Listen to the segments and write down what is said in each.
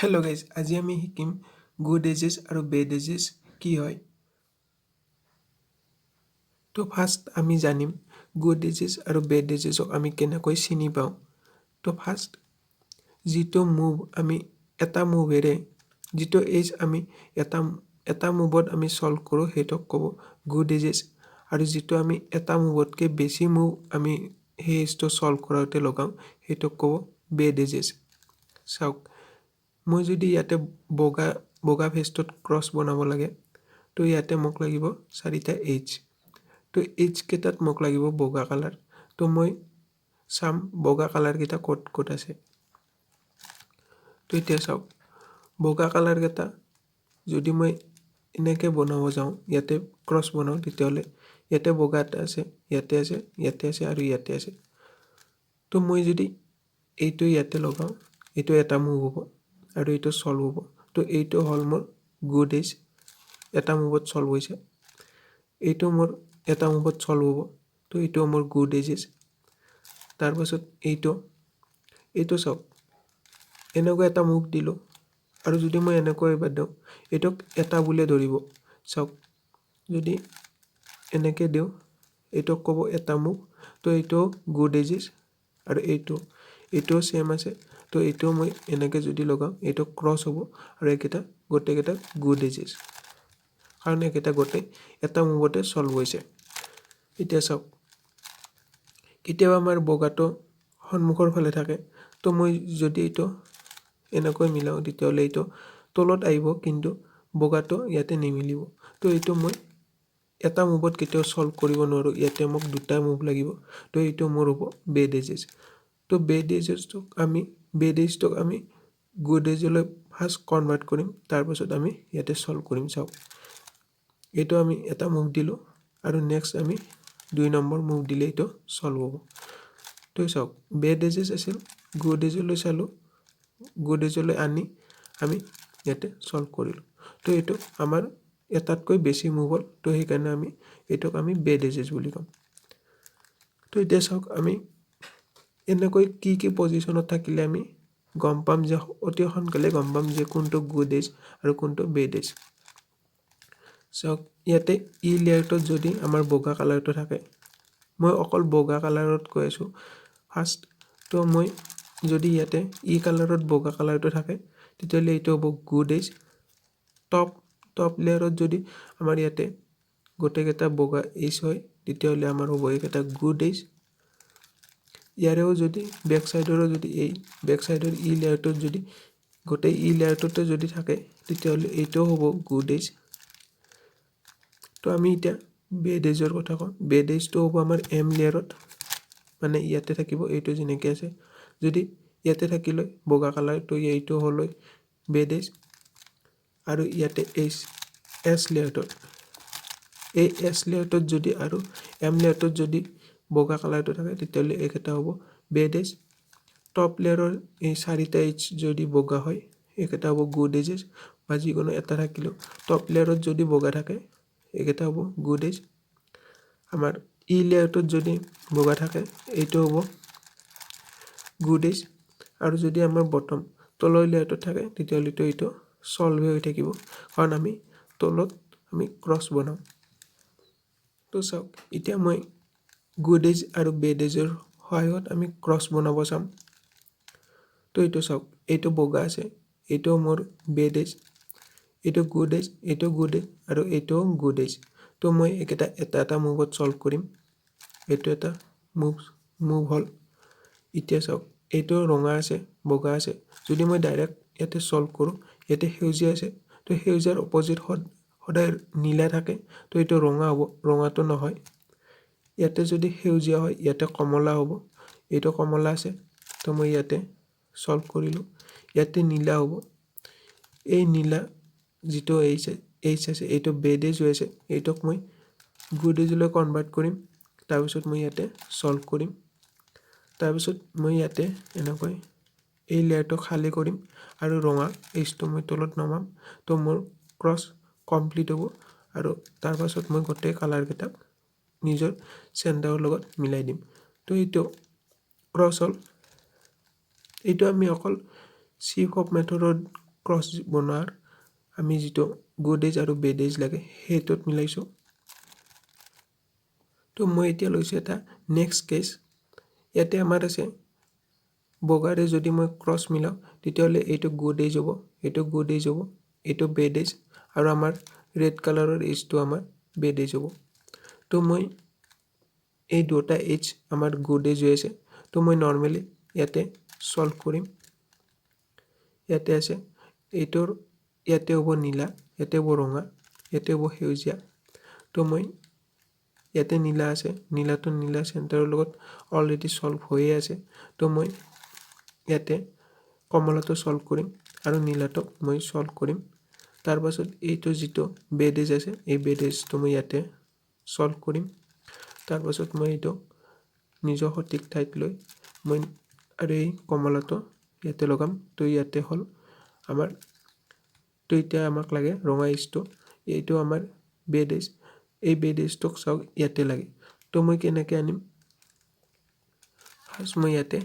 Hello guys, আজি আমি শিকিম good ages আৰু bad ages কি হয়। তো ফাৰ্ষ্ট আমি জানিম good ages আৰু bad agesক আমি কেনেকৈ চিনি পাওঁ। তো ফাৰ্ষ্ট যিটো মুভ আমি এটা মুভেৰে যিটো এজ আমি এটা মুভত আমি সলভ কৰোঁ সেইটোক ক'ব good ages আৰু যিটো আমি এটা মুভতকৈ বেছি মুভ আমি সেই এজটো সলভ কৰাওঁতে লগাওঁ সেইটোক ক'ব bad ages। চাওক মই যদি ইয়াতে বগা ফেজটোত ক্ৰছ বনাব লাগে তো ইয়াতে মোক লাগিব 4টা এইচ। তো এইচ কেইটাত মোক লাগিব বগা কালাৰ। তো মই চাম বগা কালাৰকেইটা ক'ত আছে। তো এতিয়া চাওক বগা কালাৰকেইটা যদি মই এনেকৈ বনাব যাওঁ ইয়াতে ক্ৰছ বনাওঁ তেতিয়াহ'লে ইয়াতে বগা এটা আছে, ইয়াতে আছে, ইয়াতে আছে আৰু ইয়াতে আছে। তো মই যদি এইটো ইয়াতে লগাওঁ এইটো এটা মুভ হ'ব আৰু এইটো সলভ হ'ব। তো এইটো হ'ল মোৰ গুড এজ, এটা মুভত সলভ হৈছে। এইটো মোৰ এটা মুভত সলভ হ'ব। তো এইটো মোৰ গুড এজেছ। তাৰপাছত এইটো চাওক এনেকুৱা এটা মুভ দিলোঁ আৰু যদি মই এনেকৈ এবাৰ দিওঁ এইটোক এটা বুলিয়ে ধৰিব। চাওক যদি এনেকৈ দিওঁ এইটোক ক'ব এটা মুভ। তো এইটো গুড এজেছ আৰু এইটোও ছেম আছে। তো এইটোও মই এনেকৈ যদি লগাওঁ এইটো ক্ৰছ হ'ব আৰু এইকেইটা গোটেইকেইটা গুড এজেছ কাৰণ এইকেইটা গোটেই এটা মুভতে সলভ হৈছে। এতিয়া চাওক কেতিয়াবা আমাৰ বগাটো সন্মুখৰ ফালে থাকে। তো মই যদি এইটো এনেকৈ মিলাওঁ তেতিয়াহ'লে এইটো তলত আহিব কিন্তু বগাটো ইয়াতে নিমিলিব। তো এইটো মই এটা মুভত কেতিয়াও সলভ কৰিব নোৱাৰোঁ, ইয়াতে মোক দুটা মুভ লাগিব। তো এইটো মোৰ হ'ব বেড এজেছ। তো বেড এজটোক আমি গুড এজলৈ ফাৰ্ষ্ট কনভাৰ্ট কৰিম, তাৰপাছত আমি ইয়াতে সলভ কৰিম। চাওক এইটো আমি এটা মুভ দিলোঁ আৰু নেক্সট আমি 2 নম্বৰ মুভ দিলে এইটো সলভ হ'ব। তো চাওক বেড এজেছ আছিল, গুড এজলৈ চালোঁ, গুড এজলৈ আনি আমি ইয়াতে সলভ কৰিলোঁ। তো এইটো আমাৰ এটাতকৈ বেছি মুভ হ'ল। তো সেইকাৰণে এইটোক আমি বেড এজেছ বুলি ক'ম। তো এতিয়া চাওক আমি এনেকৈ কি পজিশ্যনত থাকিলে আমি গম পাম যে অতি সোনকালে গম পাম যে কোনটো গুড এজ আৰু কোনটো বেড এজ। চাওক ইয়াতে ই লেয়াৰটোত যদি আমাৰ বগা কালাৰটো থাকে, মই অকল বগা কালাৰত কৈ আছোঁ ফাৰ্ষ্ট। তো মই যদি ইয়াতে ই কালাৰত বগা কালাৰটো থাকে তেতিয়াহ'লে এইটো হ'ব গুড এজ। টপ লেয়াৰত যদি আমাৰ ইয়াতে গোটেইকেইটা বগা এজ হয় তেতিয়াহ'লে আমাৰ হ'ব এইকেইটা গুড এজ। ইয়াৰেও যদি বেক চাইডৰো যদি বেক চাইডৰ ই লেয়াৰটোত যদি গোটেই ই লেয়াৰটোতে যদি থাকে তেতিয়াহ'লে এইটোও হ'ব গুড এজ। তো আমি এতিয়া বেড এজৰ কথা কওঁ। বেড এজটো হ'ব আমাৰ এম লেয়াৰত, মানে ইয়াতে থাকিব এইটো যেনেকৈ আছে। যদি ইয়াতে থাকিলে বগা কালাৰ তো এইটো হ'ল বেড এজ। আৰু ইয়াতে এছ লেয়াৰটোত এছ লেয়াৰটোত যদি আৰু এম লেয়াৰটোত যদি বগা কালাৰটো থাকে তেতিয়াহ'লে এইকেইটা হ'ব বেড এজ। টপ লেয়াৰৰ এই 4টা এজ যদি বগা হয় এইকেইটা হ'ব গুড এজেছ, বা যিকোনো এটা থাকিলেও টপ লেয়াৰত যদি বগা থাকে এইকেইটা হ'ব গুড এজ। আমাৰ ই লেয়াৰটোত যদি বগা থাকে এইটো হ'ব গুড এজ। আৰু যদি আমাৰ তলৰ লেয়াৰটোত থাকে তেতিয়াহ'লেতো এইটো সলভ হৈ থাকিব কাৰণ আমি তলত ক্ৰছ বনাওঁ। তো চাওক এতিয়া মই গুড এজ আৰু বেড এজৰ সহায়ত আমি ক্ৰছ বনাব চাম। তো এইটো চাওক এইটো বগা আছে, এইটো মোৰ বেড এজ, এইটো গুড এজ, এইটো গুড এজ আৰু এইটোও গুড এজ। তো মই এইকেইটা এটা মুভত সলভ কৰিম। এইটো এটা মুভ হ'ল। এতিয়া চাওক এইটো ৰঙা আছে, বগা আছে। যদি মই ডাইৰেক্ট ইয়াতে সলভ কৰোঁ ইয়াতে সেউজীয়া আছে, তো সেউজীয়াৰ অপজিট সদায় নীলা থাকে। তো এইটো ৰঙা হ'ব, ৰঙাটো নহয়। ইয়াতে যদি সেউজীয়া হয় ইয়াতে কমলা হ'ব, এইটো কমলা আছে। তো মই ইয়াতে সলভ কৰিলোঁ, ইয়াতে নীলা হ'ব। এই নীলা যিটো এইচ আছে এইটো বেড এজ হৈ আছে, এইটোক মই গুড এজলৈ কনভাৰ্ট কৰিম। তাৰপিছত মই ইয়াতে সলভ কৰিম। তাৰপিছত মই ইয়াতে এনেকৈ এই লেয়াৰটো খালী কৰিম আৰু ৰঙা এইচটো মই তলত নমাম। তো মোৰ ক্ৰছ কমপ্লিট হ'ব আৰু তাৰপাছত মই গোটেই কালাৰকেইটাক নিজৰ চেণ্টাৰৰ লগত মিলাই দিম। তো এইটো ক্ৰছ হ'ল। এইটো আমি অকল চিফ অফ মেথডত ক্ৰছ বনোৱাৰ আমি যিটো গুড এজ আৰু বেড এজ লাগে সেইটোত মিলাইছোঁ। তো মই এতিয়া লৈছোঁ এটা নেক্সট কেছ। ইয়াতে আমাৰ আছে বগাৰে যদি মই ক্ৰছ মিলাওঁ তেতিয়াহ'লে এইটো গুড এজ হ'ব, এইটো গুড এজ হ'ব, এইটো বেড এজ, আৰু আমাৰ ৰেড কালাৰৰ এজটো আমাৰ বেড এজ হ'ব। তো মই এই দুটা এজ আমাৰ গুড এজ হৈ আছে। তো মই নৰ্মেলি ইয়াতে সলভ কৰিম। ইয়াতে আছে এইটোৰ ইয়াতে হ'ব নীলা, ইয়াতে হ'ব ৰঙা, ইয়াতে হ'ব সেউজীয়া। তো মই ইয়াতে নীলা আছে, নীলাটো নীলা চেণ্টাৰৰ লগত অলৰেডি সলভ হৈয়ে আছে। তো মই ইয়াতে কমলাটো সলভ কৰিম আৰু নীলাটোক মই সলভ কৰিম। তাৰপাছত এইটো যিটো বেড এজ আছে এই বেড এজটো মই ইয়াতে সলভ কৰিম। তাৰপাছত মই এইটো নিজৰ সঠিক ঠাইত লৈ মই আৰু এই কমলাটো ইয়াতে লগাম। তো ইয়াতে হ'ল আমাৰ, তো এতিয়া আমাক লাগে ৰঙা এজটো, এইটো আমাৰ বেড এজ। এই বেড এজটোক চাওক ইয়াতে লাগে। তো মই কেনেকৈ আনিম, ফাৰ্ষ্ট মই ইয়াতে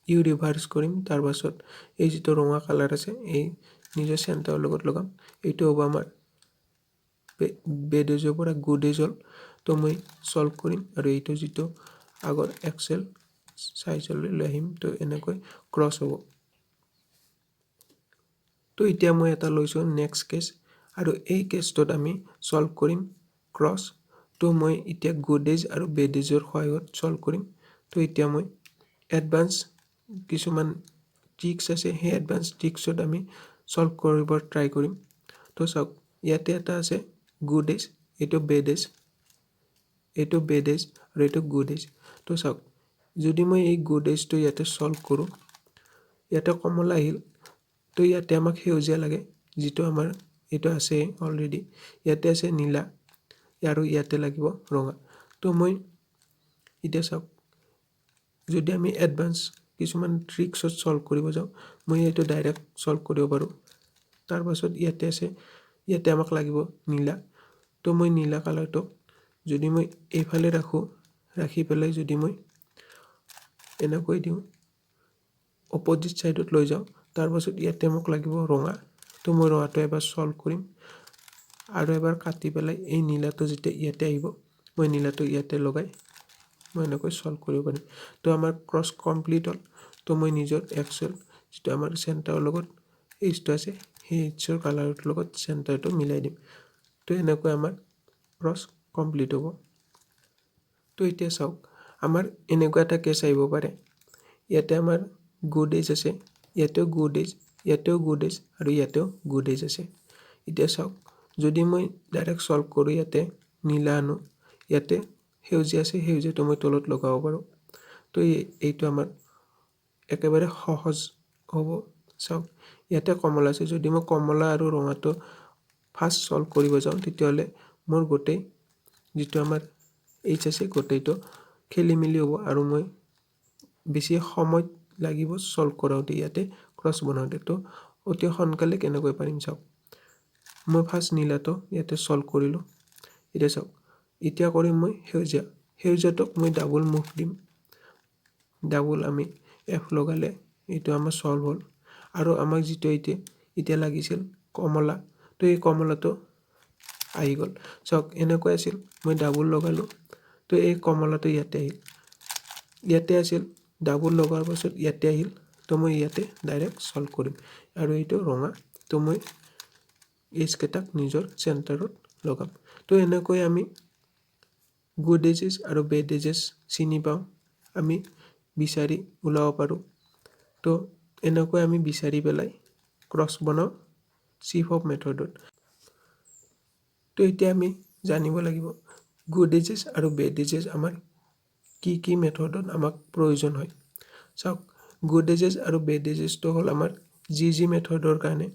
ইউ ৰিভাৰ্চ কৰিম। তাৰপাছত এই যিটো ৰঙা কালাৰ আছে এই নিজৰ চেণ্টাৰৰ লগত লগাম। এইটো হ'ব আমাৰ বেড এজৰ পৰা গুড এজ হ'ল। তো মই সলভ কৰিম আৰু এইটো যিটো আগৰ এক্সেল চাইজলৈ লৈ আহিম। তো এনেকৈ ক্ৰছ হ'ব। তো এতিয়া মই এটা লৈছোঁ নেক্সট কেছ, আৰু এই কেছটোত আমি সলভ কৰিম ক্ৰছ। তো মই এতিয়া গুড এজ আৰু বেড এজৰ সহায়ত সলভ কৰিম। তো এতিয়া মই এডভান্স কিছুমান ট্ৰিক্স আছে, সেই এডভান্স ট্ৰিক্সত আমি সলভ কৰিব ট্ৰাই কৰিম। তো চাওক ইয়াতে এটা আছে গুড এজ, এইটো বেড এজ, এইটো বেড এজ আৰু এইটো গুড এজ। তো চাওক যদি মই এই গুড এজটো ইয়াতে সলভ কৰোঁ, ইয়াতে কমলা আহিল। তো ইয়াতে আমাক সেউজীয়া লাগে, যিটো আমাৰ এইটো আছে অলৰেডি। ইয়াতে আছে নীলা আৰু ইয়াতে লাগিব ৰঙা। তো মই এতিয়া চাওক যদি আমি এডভান্স কিছুমান ট্ৰিক্সত সলভ কৰিব যাওঁ, মই এইটো ডাইৰেক্ট সলভ কৰিব পাৰোঁ। তাৰপাছত ইয়াতে আছে, ইয়াতে আমাক লাগিব নীলা। তো মই নীলা কালাৰটোক যদি মই এইফালে ৰাখোঁ, ৰাখি পেলাই যদি মই এনেকৈ দিওঁ, অপজিট ছাইডত লৈ যাওঁ, তাৰপাছত ইয়াতে মোক লাগিব ৰঙা। তো মই ৰঙাটো এবাৰ সলভ কৰিম আৰু এবাৰ কাটি পেলাই এই নীলাটো যেতিয়া ইয়াতে আহিব, মই নীলাটো ইয়াতে লগাই মই এনেকৈ সলভ কৰিব পাৰিম। তো আমাৰ ক্ৰছ কমপ্লিট হ'ল। তো মই নিজৰ এক্সেল যিটো আমাৰ চেণ্টাৰৰ লগত এইজটো আছে সেই এইজৰ কালাৰৰ লগত চেণ্টাৰটো মিলাই দিম। তো এনেকৈ আমাৰ ক্ৰছ কমপ্লিট হ'ব। তো এতিয়া চাওক আমাৰ এনেকুৱা এটা কেছ আহিব পাৰে, ইয়াতে আমাৰ গুড এজ আছে, ইয়াতেও গুড এজ, ইয়াতেও গুড এজ আৰু ইয়াতেও গুড এজ আছে। এতিয়া চাওক যদি মই ডাইৰেক্ট সলভ কৰোঁ, ইয়াতে নীলা আনো, ইয়াতে সেউজীয়া আছে, সেউজীয়াটো মই তলত লগাব পাৰোঁ। তো এইটো আমাৰ একেবাৰে সহজ হ'ব। চাওক ইয়াতে কমলা আছে, যদি মই কমলা আৰু ৰঙাটো ফাৰ্ষ্ট সলভ কৰিব যাওঁ তেতিয়াহ'লে মোৰ গোটেই যিটো আমাৰ এইচ আছে গোটেইটো খেলি মেলি হ'ব আৰু মই বেছি সময় লাগিব সলভ কৰাওঁতে, ইয়াতে ক্ৰছ বনাওঁতে। তো অতি সোনকালে কেনেকৈ পাৰিম চাওক, মই ফাৰ্ষ্ট নীলাটো ইয়াতে সলভ কৰিলোঁ। এতিয়া চাওক এতিয়া কৰিম মই সেউজীয়া, সেউজীয়াটোক মই ডাবল মুভ দিম, ডাবল আমি এফ লগালে এইটো আমাৰ সলভ হ'ল। আৰু আমাক যিটো এতিয়া লাগিছিল কমলা, তো এই কমলাটো আহি গ'ল। চাওক এনেকৈ আছিল, মই ডাবল লগালোঁ, তো এই কমলাটো ইয়াতে আহিল, ইয়াতে আছিল, ডাবল লগোৱাৰ পাছত ইয়াতে আহিল। তো মই ইয়াতে ডাইৰেক্ট সলভ কৰিম আৰু এইটো ৰঙা। তো মই এইজকেইটাক নিজৰ চেণ্টাৰত লগাম। তো এনেকৈ আমি গুড এজেছ আৰু বেড এজেছ চিনি পাওঁ, আমি বিচাৰি ওলাব পাৰোঁ। তো এনেকৈ আমি বিচাৰি পেলাই ক্ৰছ বনাওঁ চিফ অফ মেথডত। তো এতিয়া আমি জানিব লাগিব গুড এজেছ আৰু বেড এজেছ আমাৰ কি কি মেথডত আমাক প্ৰয়োজন হয়। চাওক গুড এজেছ আৰু বেড এজেছটো হ'ল আমাৰ যি মেথডৰ কাৰণে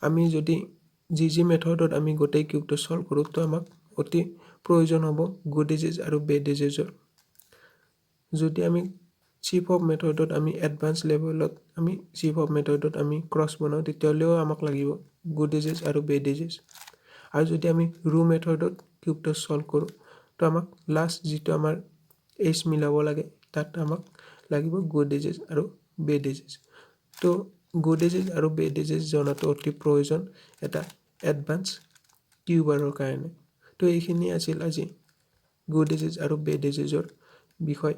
আমি যদি যি মেথডত আমি গোটেই কিউবটো সলভ কৰোঁ, তো আমাক অতি প্ৰয়োজন হ'ব গুড এজেছ আৰু বেড এজেছৰ। যদি আমি চিফ অফ মেথডত আমি এডভান্স লেভেলত আমি চিফ অফ মেথডত আমি ক্ৰছ বনাওঁ, তেতিয়াহ'লেও আমাক লাগিব গুড এজেছ আৰু বেড এজেছ। আৰু যদি আমি মেথডত কিউবটো সলভ কৰোঁ, তো আমাক লাষ্ট যিটো আমাৰ মিলাব লাগে তাত আমাক লাগিব গুড এজেছ আৰু বেড এজেছ। তো গুড ডিজিজ আৰু বেড ডিজিজ জনাটো অতি প্ৰয়োজন এটা এডভান্স কিউবাৰৰ কাৰণে। তো এইখিনি আছিল আজি গুড ডিজিজ আৰু বেড ডিজিজৰ বিষয়।